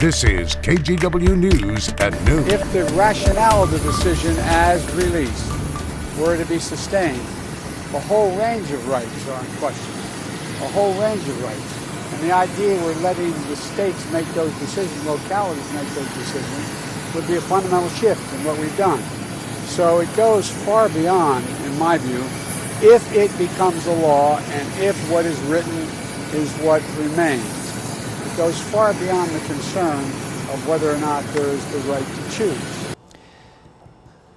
This is KGW News at noon. If the rationale of the decision as released were to be sustained, a whole range of rights are in question. A whole range of rights. And the idea we're letting the states make those decisions, localities make those decisions, would be a fundamental shift in what we've done. So it goes far beyond, in my view, if it becomes a law and if what is written is what remains. It goes far beyond the concern of whether or not there is the right to choose.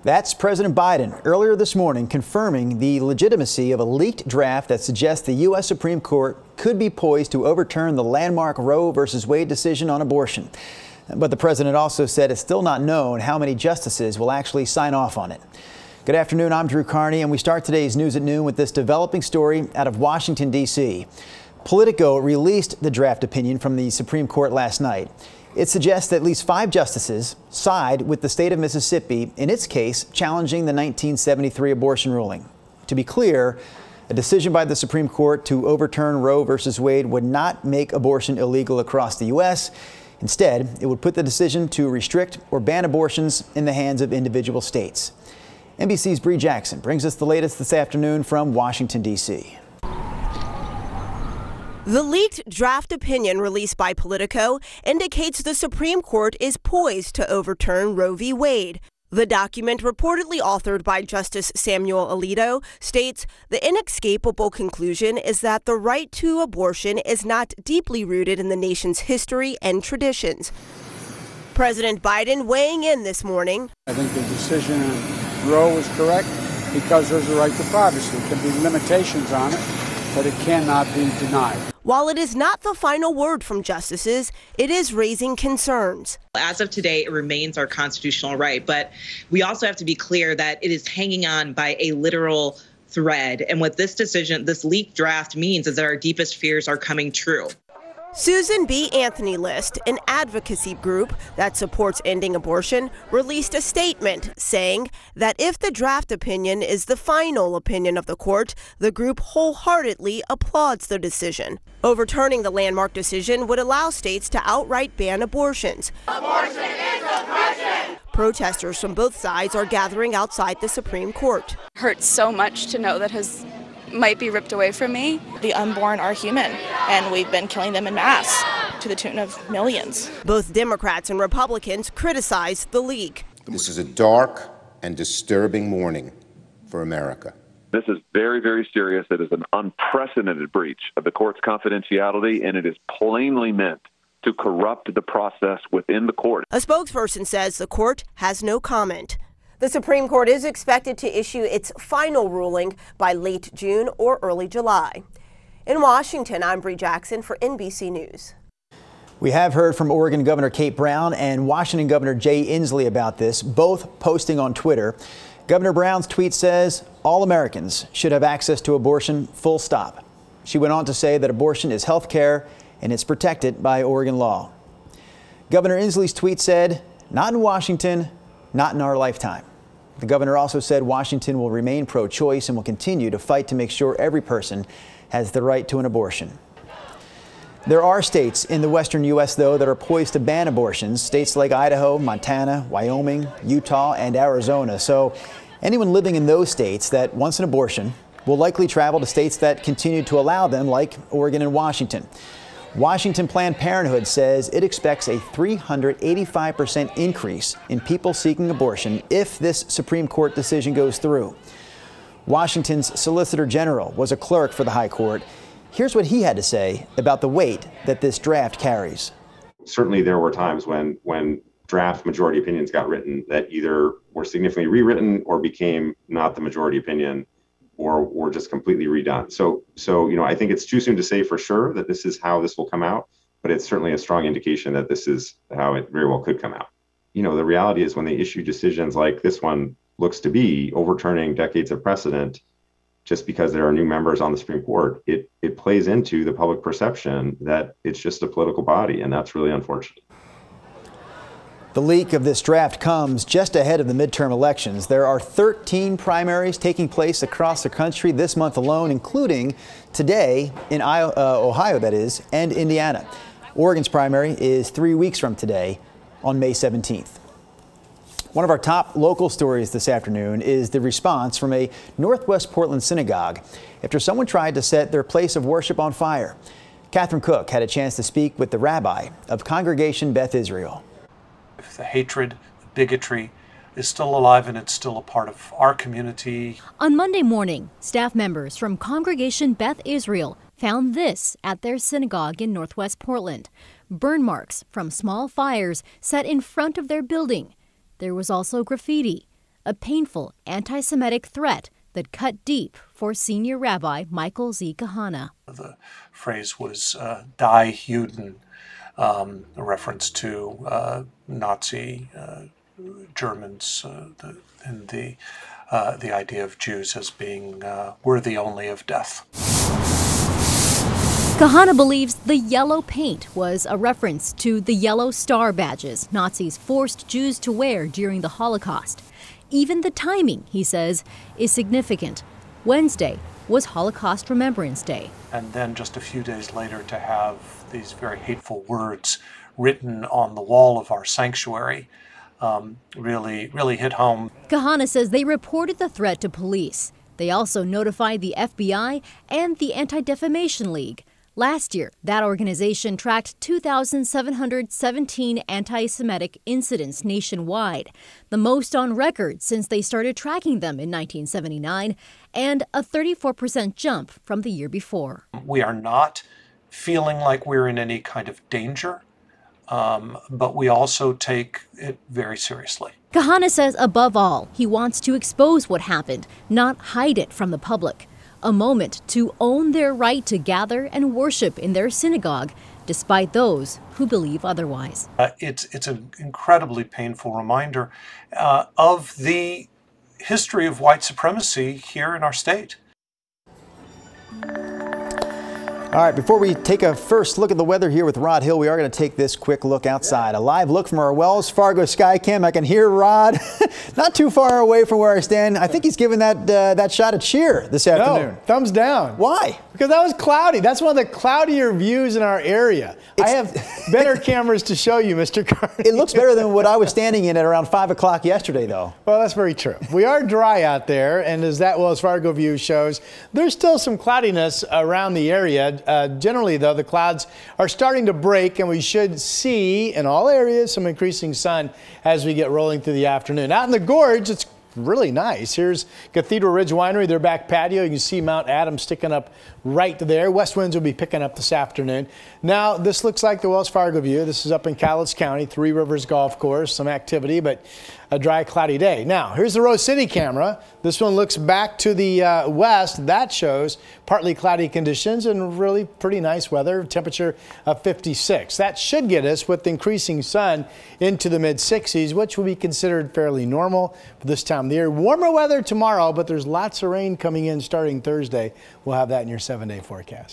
That's President Biden earlier this morning confirming the legitimacy of a leaked draft that suggests the U.S. Supreme Court could be poised to overturn the landmark Roe v. Wade decision on abortion. But the president also said it's still not known how many justices will actually sign off on it. Good afternoon, I'm Drew Carney, and we start today's News at Noon with this developing story out of Washington, D.C. Politico released the draft opinion from the Supreme Court last night. It suggests that at least 5 justices side with the state of Mississippi in its case challenging the 1973 abortion ruling. To be clear, a decision by the Supreme Court to overturn Roe v. Wade would not make abortion illegal across the U.S. Instead, it would put the decision to restrict or ban abortions in the hands of individual states. NBC's Bree Jackson brings us the latest this afternoon from Washington, D.C. The leaked draft opinion released by Politico indicates the Supreme Court is poised to overturn Roe v. Wade. The document, reportedly authored by Justice Samuel Alito, states the inescapable conclusion is that the right to abortion is not deeply rooted in the nation's history and traditions. President Biden weighing in this morning. I think the decision in Roe was correct because there's a right to privacy. There can be limitations on it, but it cannot be denied. While it is not the final word from justices, it is raising concerns. As of today, it remains our constitutional right, but we also have to be clear that it is hanging on by a literal thread. And what this decision, this leaked draft means is that our deepest fears are coming true. Susan B. Anthony List, an advocacy group that supports ending abortion, released a statement saying that if the draft opinion is the final opinion of the court, the group wholeheartedly applauds the decision. Overturning the landmark decision would allow states to outright ban abortions. Abortion is oppression! Protesters from both sides are gathering outside the Supreme Court. It hurts so much to know that his might be ripped away from me. The unborn are human, and we've been killing them in mass to the tune of millions. Both Democrats and Republicans criticized the leak. This is a dark and disturbing morning for America. This is very, very serious. It is an unprecedented breach of the court's confidentiality, and it is plainly meant to corrupt the process within the court. A spokesperson says the court has no comment. The Supreme Court is expected to issue its final ruling by late June or early July. In Washington, I'm Bree Jackson for NBC News. We have heard from Oregon Governor Kate Brown and Washington Governor Jay Inslee about this, both posting on Twitter. Governor Brown's tweet says, all Americans should have access to abortion, full stop. She went on to say that abortion is health care and it's protected by Oregon law. Governor Inslee's tweet said, not in Washington, not in our lifetime. The governor also said Washington will remain pro-choice and will continue to fight to make sure every person has the right to an abortion. There are states in the western U.S., though, that are poised to ban abortions, states like Idaho, Montana, Wyoming, Utah, and Arizona. So anyone living in those states that wants an abortion will likely travel to states that continue to allow them, like Oregon and Washington. Washington Planned Parenthood says it expects a 385% increase in people seeking abortion if this Supreme Court decision goes through. Washington's Solicitor General was a clerk for the High Court. Here's what he had to say about the weight that this draft carries. Certainly there were times when draft majority opinions got written that either were significantly rewritten or became not the majority opinion or were just completely redone. So I think it's too soon to say for sure that this is how this will come out, but it's certainly a strong indication that this is how it very well could come out. The reality is when they issue decisions like this one looks to be overturning decades of precedent, just because there are new members on the Supreme Court, it plays into the public perception that it's just a political body, and that's really unfortunate. The leak of this draft comes just ahead of the midterm elections. There are 13 primaries taking place across the country this month alone, including today in Ohio, that is, and Indiana. Oregon's primary is 3 weeks from today on May 17th. One of our top local stories this afternoon is the response from a Northwest Portland synagogue after someone tried to set their place of worship on fire. Catherine Cook had a chance to speak with the rabbi of Congregation Beth Israel. If the hatred, the bigotry is still alive and it's still a part of our community. On Monday morning, staff members from Congregation Beth Israel found this at their synagogue in Northwest Portland. Burn marks from small fires set in front of their building. There was also graffiti, a painful anti-Semitic threat that cut deep for senior rabbi Michael Z. Kahana. The phrase was Die Juden, a reference to Nazi Germans and the idea of Jews as being worthy only of death. Kahana believes the yellow paint was a reference to the yellow star badges Nazis forced Jews to wear during the Holocaust. Even the timing, he says, is significant. Wednesday was Holocaust Remembrance Day. And then just a few days later to have these very hateful words written on the wall of our sanctuary really hit home. Kahana says they reported the threat to police. They also notified the FBI and the Anti-Defamation League. Last year, that organization tracked 2,717 anti-Semitic incidents nationwide, the most on record since they started tracking them in 1979, and a 34% jump from the year before. We are not feeling like we're in any kind of danger, but we also take it very seriously. Kahana says above all, he wants to expose what happened, not hide it from the public. A moment to own their right to gather and worship in their synagogue, despite those who believe otherwise. It's an incredibly painful reminder of the history of white supremacy here in our state. All right, before we take a first look at the weather here with Rod Hill, we are going to take this quick look outside. A live look from our Wells Fargo Skycam. I can hear Rod not too far away from where I stand. I think he's giving that shot a cheer this afternoon. No, thumbs down. Why? Because that was cloudy. That's one of the cloudier views in our area. I have better cameras to show you, Mr. Carney. It looks better than what I was standing in at around 5 o'clock yesterday, though. Well, that's very true. We are dry out there, and as that Wells Fargo view shows, there's still some cloudiness around the area. Generally, though, the clouds are starting to break, and we should see in all areas some increasing sun as we get rolling through the afternoon. Out in the gorge, it's really nice. Here's Cathedral Ridge Winery, their back patio. You can see Mount Adams sticking up right there. West winds will be picking up this afternoon. Now, this looks like the Wells Fargo view. This is up in Cowlitz County, Three Rivers Golf Course, some activity, but a dry, cloudy day. Now, here's the Rose City camera. This one looks back to the west. That shows partly cloudy conditions and really pretty nice weather, temperature of 56. That should get us with increasing sun into the mid-60s, which will be considered fairly normal for this time of the year. Warmer weather tomorrow, but there's lots of rain coming in starting Thursday. We'll have that in your 7-day forecast.